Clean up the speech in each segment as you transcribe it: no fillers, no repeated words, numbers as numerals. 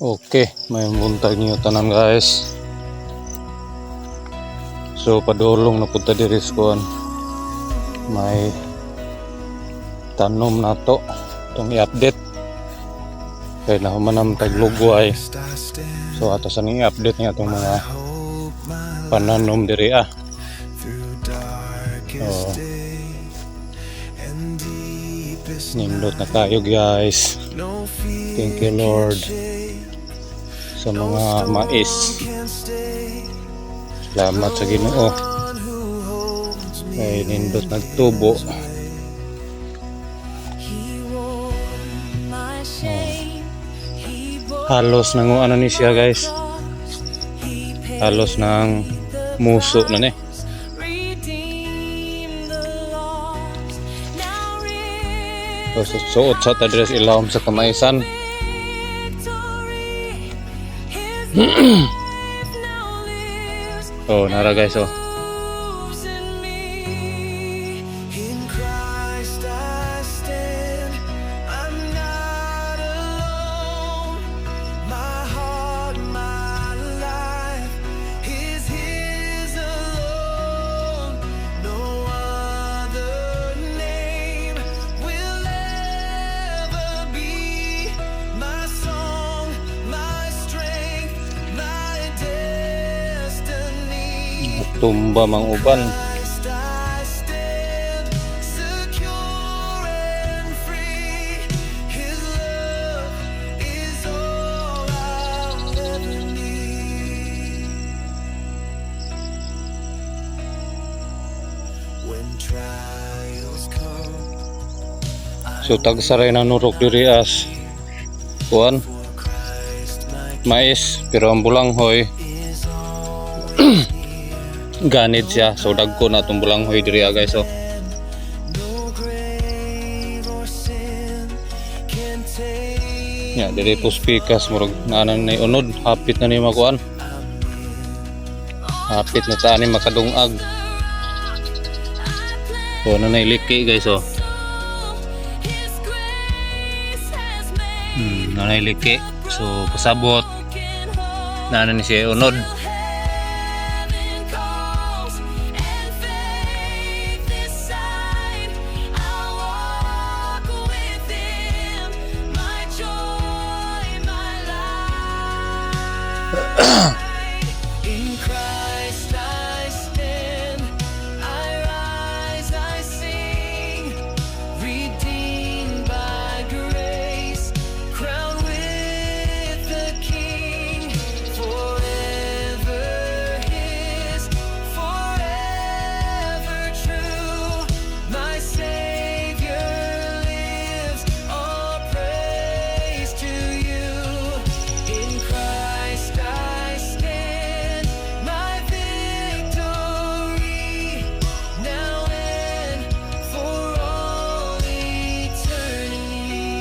Okay, may buntag niyo tanan guys. So padulong na punta diri sa kuan. May tanom na to. Itong i-update. Kaya nahumanam taglugway. So ato sa i-update niya itong mga pananom diri So, nindot na tayo guys. Thank you Lord sa mga mais. Salamat sa Ginoo kay nindot nagtubo. Halos nang ano ni siya guys, halos nang muso na ni. So, suot sa address ilawom sa kamaisan. Oh, nara guys oh. Tumba mang uban. So tagsaray na nurok diri as kuan mais, pero ang bulanghoy ganid siya. So dagko na itong bulanghoy diri guys oh. Diri puspikas murag naanan na unod, hapit na ni makuan, hapit na sa ani makadungag. So nanay liki guys oh. Nanay liki. So pasabot naanan ni siya unod. In Christ I stand, I rise, I sing, redeemed by grace, crowned with the King, forever His, forever true, my Savior lives, all praise to you. In Christ I stand, my victory, now and for all eternity.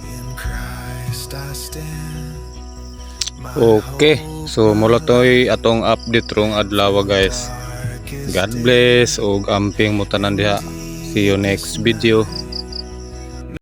In Christ I stand. Okay, so mula to'y atong update rong adlaw guys. God bless ug amping mo tanan diha. See you next video.